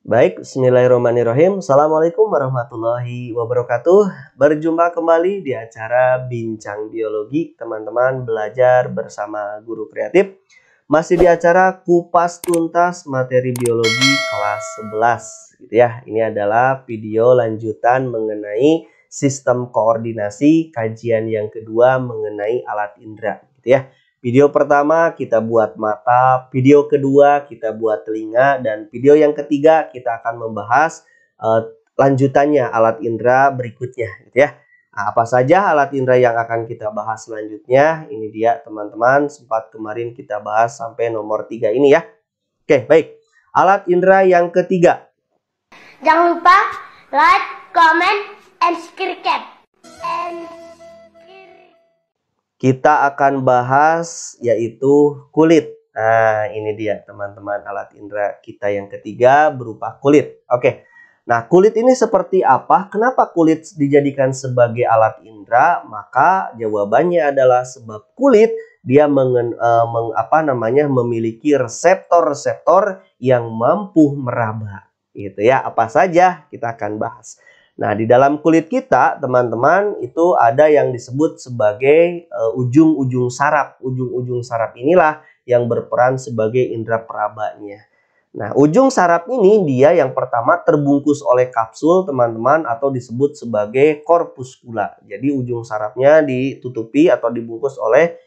Baik, bismillahirrahmanirrahim. Assalamualaikum warahmatullahi wabarakatuh. Berjumpa kembali di acara Bincang Biologi, teman-teman belajar bersama guru kreatif. Masih di acara Kupas Tuntas Materi Biologi kelas 11 gitu ya. Ini adalah video lanjutan mengenai sistem koordinasi, kajian yang kedua mengenai alat indera gitu ya. Video pertama kita buat mata, video kedua kita buat telinga, dan video yang ketiga kita akan membahas lanjutannya alat indera berikutnya gitu ya. Nah, apa saja alat indera yang akan kita bahas selanjutnya? Ini dia teman-teman, sempat kemarin kita bahas sampai nomor 3 ini ya. Oke, baik. Alat indera yang ketiga. Jangan lupa like, comment, and subscribe. Kita akan bahas yaitu kulit. Nah, ini dia teman-teman alat indera kita yang ketiga berupa kulit. Oke. Nah, kulit ini seperti apa? Kenapa kulit dijadikan sebagai alat indera? Maka jawabannya adalah sebab kulit dia memiliki reseptor-reseptor yang mampu meraba. Gitu ya. Apa saja kita akan bahas. Nah, di dalam kulit kita, teman-teman, itu ada yang disebut sebagai ujung-ujung saraf. Ujung-ujung saraf inilah yang berperan sebagai indera perabanya. Nah, ujung saraf ini dia yang pertama terbungkus oleh kapsul, teman-teman, atau disebut sebagai korpuskula. Jadi, ujung sarafnya ditutupi atau dibungkus oleh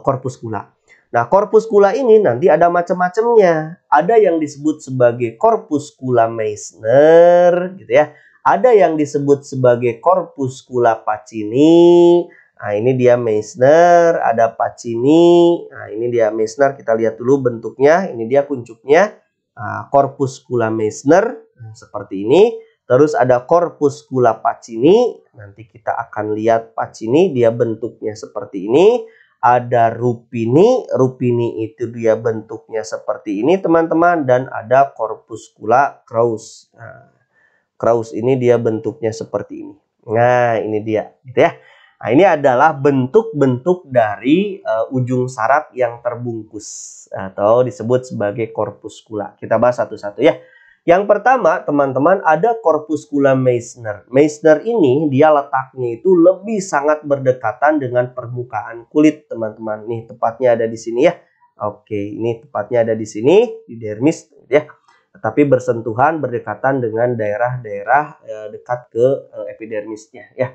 korpuskula. Nah, korpuskula ini nanti ada macam-macamnya. Ada yang disebut sebagai korpuskula Meissner, gitu ya. Ada yang disebut sebagai korpuskula Pacini. Nah, ini dia Meissner, ada Pacini. Nah, ini dia Meissner, kita lihat dulu bentuknya. Ini dia kuncupnya. Nah, korpuskula Meissner seperti ini. Terus ada korpuskula Pacini. Nanti kita akan lihat Pacini, dia bentuknya seperti ini. Ada Rupini, Rupini itu dia bentuknya seperti ini, teman-teman. Dan ada korpuskula Krauss. Nah, Krauss ini dia bentuknya seperti ini. Nah, ini dia, gitu ya. Nah, ini adalah bentuk-bentuk dari ujung saraf yang terbungkus atau disebut sebagai korpuskula. Kita bahas satu-satu ya. Yang pertama, teman-teman, ada korpuskula Meissner. Meissner ini dia letaknya itu lebih sangat berdekatan dengan permukaan kulit, teman-teman. Nih, tepatnya ada di sini ya. Oke, ini tepatnya ada di sini, di dermis ya. Tetapi bersentuhan berdekatan dengan daerah-daerah dekat ke epidermisnya ya.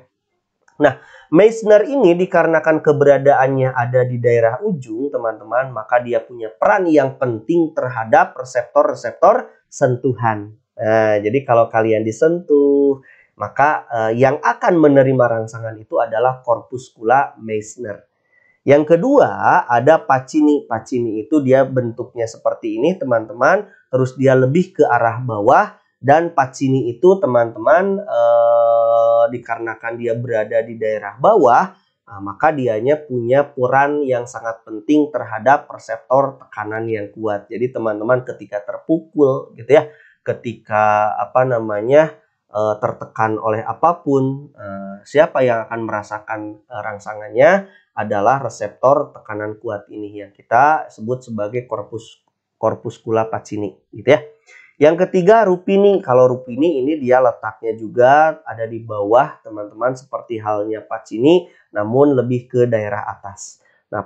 Nah, Meissner ini dikarenakan keberadaannya ada di daerah ujung, teman-teman, maka dia punya peran yang penting terhadap reseptor-reseptor sentuhan. Nah, jadi kalau kalian disentuh, maka yang akan menerima rangsangan itu adalah korpuskula Meissner. Yang kedua ada Pacini. Pacini itu dia bentuknya seperti ini, teman-teman. Terus dia lebih ke arah bawah. Dan Pacini itu, teman-teman, dikarenakan dia berada di daerah bawah, maka dianya punya peran yang sangat penting terhadap reseptor tekanan yang kuat. Jadi teman-teman ketika terpukul gitu ya, ketika tertekan oleh apapun, siapa yang akan merasakan rangsangannya adalah reseptor tekanan kuat ini yang kita sebut sebagai korpuskula Pacini gitu ya. Yang ketiga Rupini. Kalau Rupini ini dia letaknya juga ada di bawah, teman-teman, seperti halnya Pacini, namun lebih ke daerah atas. Nah,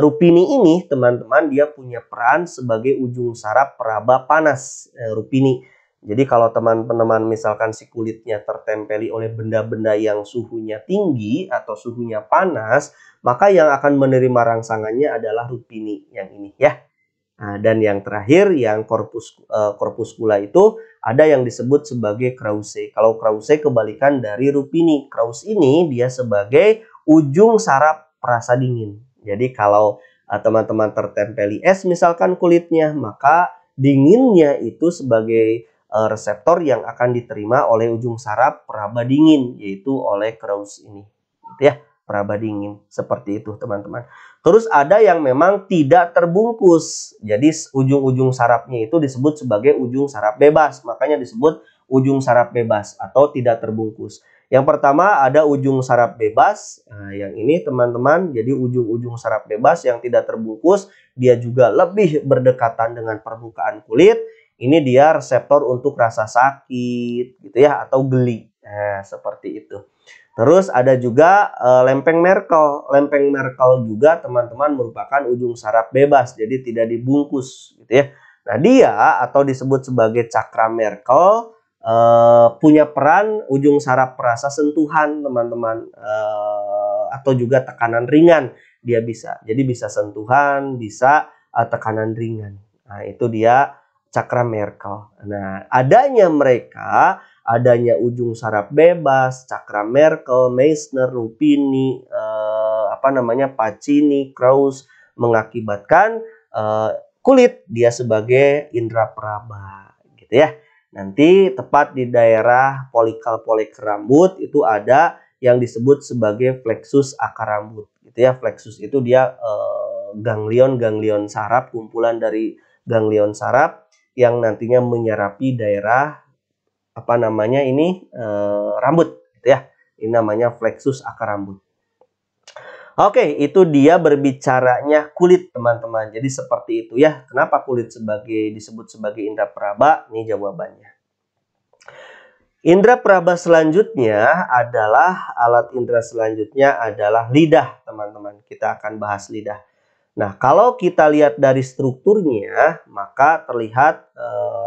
Rupini ini, teman-teman, dia punya peran sebagai ujung saraf peraba panas. Rupini. Jadi kalau teman-teman misalkan si kulitnya tertempeli oleh benda-benda yang suhunya tinggi atau suhunya panas, maka yang akan menerima rangsangannya adalah Rupini yang ini ya. Nah, dan yang terakhir yang korpuskula itu ada yang disebut sebagai Krause. Kalau Krause kebalikan dari Rupini. Krause ini dia sebagai ujung saraf perasa dingin. Jadi kalau teman-teman tertempeli es misalkan kulitnya, maka dinginnya itu sebagai reseptor yang akan diterima oleh ujung saraf peraba dingin, yaitu oleh Krause ini gitu ya, peraba dingin seperti itu, teman-teman. Terus ada yang memang tidak terbungkus, jadi ujung-ujung sarafnya itu disebut sebagai ujung saraf bebas, makanya disebut ujung saraf bebas atau tidak terbungkus. Yang pertama ada ujung saraf bebas. Nah, yang ini, teman-teman, jadi ujung-ujung saraf bebas yang tidak terbungkus, dia juga lebih berdekatan dengan permukaan kulit. Ini dia reseptor untuk rasa sakit gitu ya, atau geli. Nah, seperti itu. Terus ada juga lempeng Merkel. Lempeng Merkel juga teman-teman merupakan ujung saraf bebas, jadi tidak dibungkus gitu ya. Nah, dia atau disebut sebagai cakra Merkel punya peran ujung saraf perasa sentuhan teman-teman, atau juga tekanan ringan dia bisa. Jadi bisa sentuhan, bisa tekanan ringan. Nah, itu dia cakra Merkel. Nah, adanya ujung saraf bebas, cakra Merkel, Meissner, Ruffini, Pacini, Krauss mengakibatkan kulit dia sebagai indera peraba, gitu ya. Nanti tepat di daerah folikel rambut itu ada yang disebut sebagai plexus akar rambut, gitu ya. Plexus itu dia ganglion saraf, kumpulan dari ganglion saraf yang nantinya menyerapi daerah rambut, gitu ya. Ini namanya plexus akar rambut. Oke, itu dia berbicaranya kulit, teman-teman. Jadi seperti itu ya. Kenapa kulit disebut sebagai indera peraba? Ini jawabannya. Indera peraba selanjutnya adalah lidah, teman-teman. Kita akan bahas lidah. Nah, kalau kita lihat dari strukturnya, maka terlihat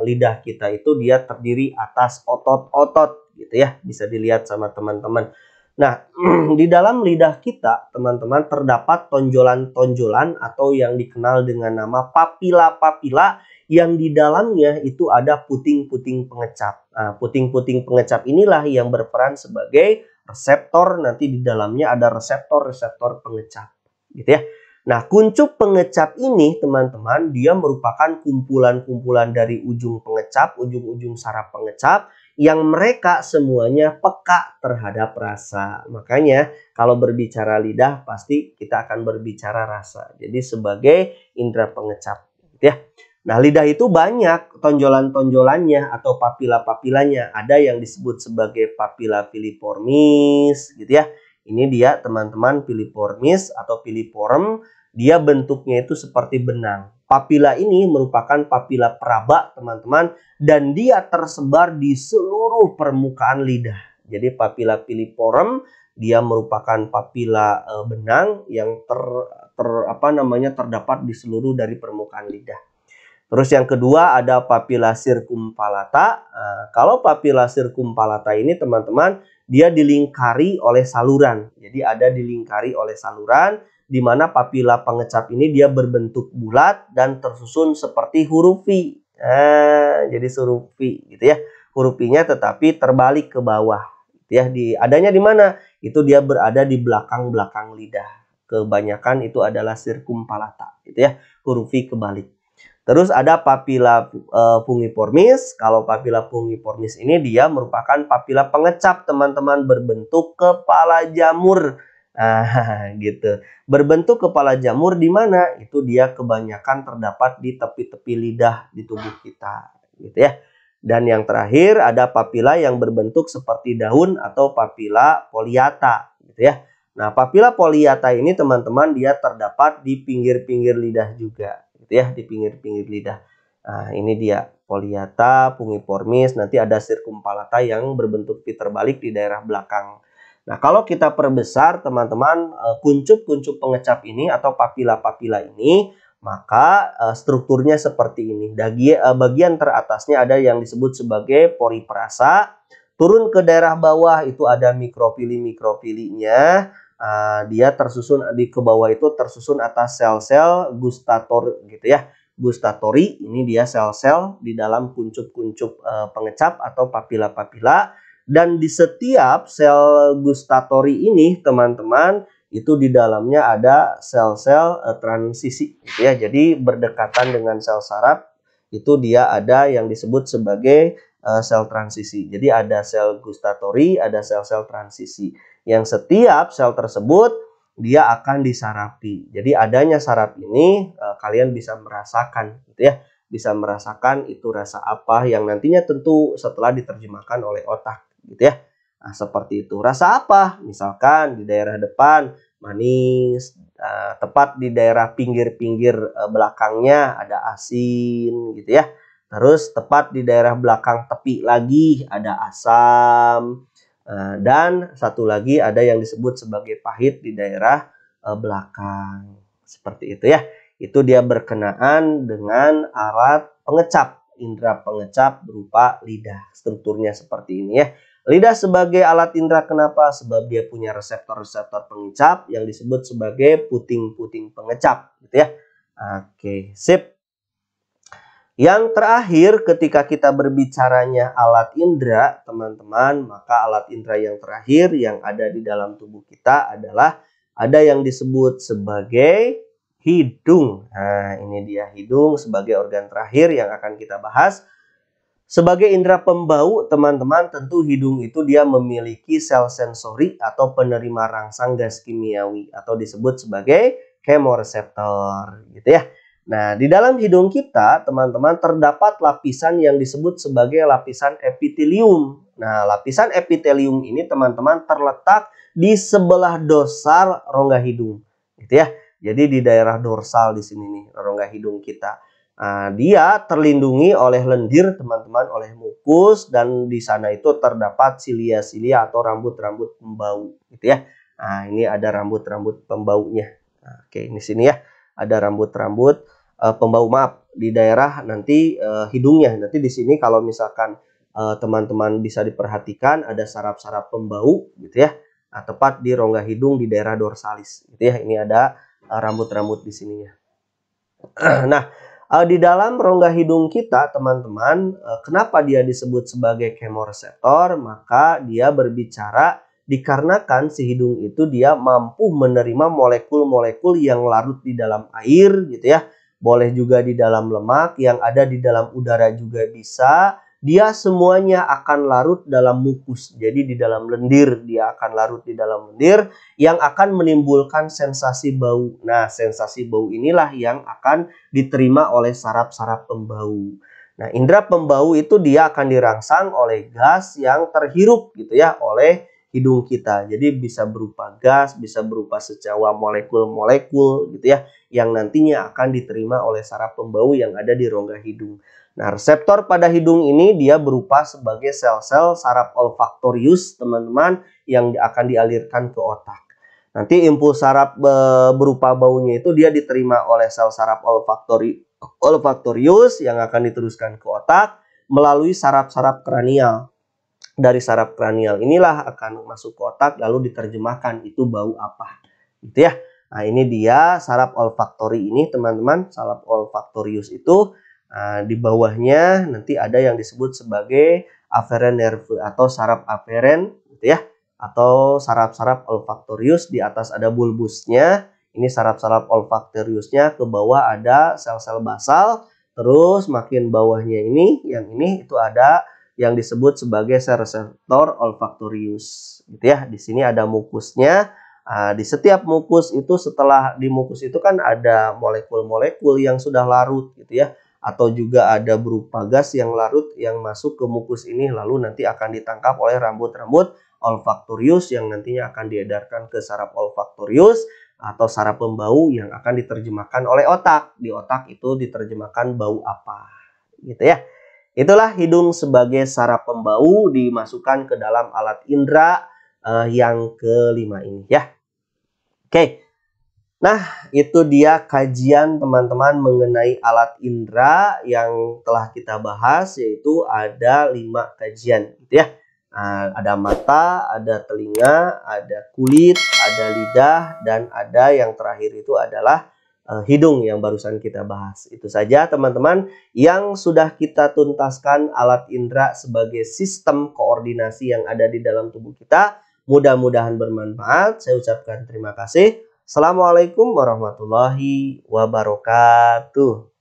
lidah kita itu dia terdiri atas otot-otot, gitu ya. Bisa dilihat sama teman-teman. Nah, di dalam lidah kita, teman-teman, terdapat tonjolan-tonjolan atau yang dikenal dengan nama papila-papila yang di dalamnya itu ada puting-puting pengecap. Nah, puting-puting pengecap inilah yang berperan sebagai reseptor. Nanti di dalamnya ada reseptor-reseptor pengecap, gitu ya. Nah, kuncup pengecap ini, teman-teman, dia merupakan kumpulan-kumpulan dari ujung pengecap, ujung-ujung saraf pengecap, yang mereka semuanya peka terhadap rasa. Makanya, kalau berbicara lidah, pasti kita akan berbicara rasa. Jadi, sebagai indera pengecap, gitu ya. Nah, lidah itu banyak tonjolan-tonjolannya atau papila-papilanya. Ada yang disebut sebagai papila piliformis, gitu ya. Ini dia, teman-teman, piliformis atau piliform. Dia bentuknya itu seperti benang. Papila ini merupakan papila peraba, teman-teman, dan dia tersebar di seluruh permukaan lidah. Jadi papila piliform dia merupakan papila benang yang terdapat di seluruh dari permukaan lidah. Terus yang kedua ada papila circumvallata. Kalau papila circumvallata ini, teman-teman, dia dilingkari oleh saluran. Jadi ada dilingkari oleh saluran, di mana papila pengecap ini dia berbentuk bulat dan tersusun seperti huruf V. Jadi huruf V, gitu ya. Huruf V-nya tetapi terbalik ke bawah. Gitu ya. Adanya di mana? Itu dia berada di belakang-belakang lidah. Kebanyakan itu adalah circumvallata, gitu ya. Huruf V kebalik. Terus ada papila pungiformis. Kalau papila pungiformis ini dia merupakan papila pengecap, teman-teman, berbentuk kepala jamur. Gitu. Berbentuk kepala jamur di mana? Itu dia kebanyakan terdapat di tepi-tepi lidah di tubuh kita, gitu ya. Dan yang terakhir ada papila yang berbentuk seperti daun atau papila poliata, gitu ya. Nah, papila poliata ini, teman-teman, dia terdapat di pinggir-pinggir lidah juga, gitu ya, di pinggir-pinggir lidah. Nah, ini dia poliata, pungiformis, nanti ada circumvallata yang berbentuk V terbalik di daerah belakang. Nah, kalau kita perbesar, teman-teman, kuncup-kuncup pengecap ini atau papila-papila ini, maka strukturnya seperti ini. Bagian teratasnya ada yang disebut sebagai pori perasa. Turun ke daerah bawah itu ada mikropili-mikropilinya. Dia tersusun ke bawah itu tersusun atas sel-sel gustator, gitu ya. Gustatori, ini dia sel-sel di dalam kuncup-kuncup pengecap atau papila-papila. Dan di setiap sel gustatori ini, teman-teman, itu di dalamnya ada sel-sel transisi, gitu ya. Jadi berdekatan dengan sel saraf itu dia ada yang disebut sebagai sel transisi. Jadi ada sel gustatori, ada sel-sel transisi. Yang setiap sel tersebut dia akan disarapi. Jadi adanya saraf ini kalian bisa merasakan, gitu ya. Bisa merasakan itu rasa apa yang nantinya tentu setelah diterjemahkan oleh otak, gitu ya. Nah, seperti itu. Rasa apa? Misalkan di daerah depan manis, tepat di daerah pinggir-pinggir belakangnya ada asin, gitu ya. Terus tepat di daerah belakang tepi lagi ada asam. Dan satu lagi ada yang disebut sebagai pahit di daerah belakang. Seperti itu ya. Itu dia berkenaan dengan alat pengecap, indera pengecap berupa lidah. Strukturnya seperti ini ya. Lidah sebagai alat indera kenapa? Sebab dia punya reseptor-reseptor pengecap yang disebut sebagai puting-puting pengecap gitu ya. Oke, sip. Yang terakhir ketika kita berbicaranya alat indera, teman-teman, maka alat indera yang terakhir yang ada di dalam tubuh kita adalah ada yang disebut sebagai hidung. Nah, ini dia hidung sebagai organ terakhir yang akan kita bahas. Sebagai indera pembau, teman-teman, tentu hidung itu dia memiliki sel sensori atau penerima rangsang gas kimiawi atau disebut sebagai kemoreseptor, gitu ya. Nah, di dalam hidung kita, teman-teman, terdapat lapisan yang disebut sebagai lapisan epitelium. Nah, lapisan epitelium ini, teman-teman, terletak di sebelah dorsal rongga hidung, gitu ya. Jadi di daerah dorsal di sini nih, rongga hidung kita. Nah, dia terlindungi oleh lendir, teman-teman, oleh mukus, dan di sana itu terdapat silia-silia atau rambut-rambut pembau, gitu ya. Nah, ini ada rambut-rambut pembaunya. Nah, oke, ini sini ya, ada rambut-rambut pembau, maaf, di daerah nanti hidungnya. Nanti di sini kalau misalkan teman-teman bisa diperhatikan ada saraf-saraf pembau gitu ya. Nah, tepat di rongga hidung di daerah dorsalis gitu ya. Ini ada rambut-rambut di sininya. Nah, di dalam rongga hidung kita, teman-teman, kenapa dia disebut sebagai kemoreseptor? Maka dia berbicara dikarenakan si hidung itu dia mampu menerima molekul-molekul yang larut di dalam air gitu ya. Boleh juga di dalam lemak, yang ada di dalam udara juga bisa. Dia semuanya akan larut dalam mukus. Jadi di dalam lendir dia akan larut di dalam lendir yang akan menimbulkan sensasi bau. Nah, sensasi bau inilah yang akan diterima oleh saraf-saraf pembau. Nah, indera pembau itu dia akan dirangsang oleh gas yang terhirup gitu ya oleh hidung kita. Jadi bisa berupa gas, bisa berupa secawa molekul-molekul gitu ya, yang nantinya akan diterima oleh saraf pembau yang ada di rongga hidung. Nah, reseptor pada hidung ini dia berupa sebagai sel-sel saraf olfaktorius, teman-teman, yang akan dialirkan ke otak. Nanti impuls saraf berupa baunya itu dia diterima oleh sel saraf olfaktorius yang akan diteruskan ke otak melalui saraf-saraf kranial. Dari saraf kranial inilah akan masuk ke otak lalu diterjemahkan itu bau apa gitu ya. Nah, ini dia saraf olfaktori ini, teman-teman. Saraf olfaktorius itu di bawahnya nanti ada yang disebut sebagai afferent nerve atau saraf aferen gitu ya, atau saraf-saraf olfaktorius. Di atas ada bulbusnya, ini saraf-saraf olfaktoriusnya, ke bawah ada sel-sel basal. Terus makin bawahnya ini, yang ini itu ada yang disebut sebagai sel reseptor olfaktorius gitu ya. Di sini ada mukusnya. Di setiap mukus itu, setelah di mukus itu kan ada molekul-molekul yang sudah larut gitu ya, atau juga ada berupa gas yang larut yang masuk ke mukus ini lalu nanti akan ditangkap oleh rambut-rambut olfaktorius yang nantinya akan diedarkan ke saraf olfaktorius atau saraf pembau yang akan diterjemahkan oleh otak. Di otak itu diterjemahkan bau apa gitu ya. Itulah hidung sebagai saraf pembau dimasukkan ke dalam alat indera yang kelima ini ya. Oke. Nah, itu dia kajian teman-teman mengenai alat indera yang telah kita bahas, yaitu ada 5 kajian gitu ya. Ada mata, ada telinga, ada kulit, ada lidah, dan ada yang terakhir itu adalah hidung yang barusan kita bahas. Itu saja teman-teman yang sudah kita tuntaskan alat indera sebagai sistem koordinasi yang ada di dalam tubuh kita. Mudah-mudahan bermanfaat. Saya ucapkan terima kasih. Assalamualaikum warahmatullahi wabarakatuh.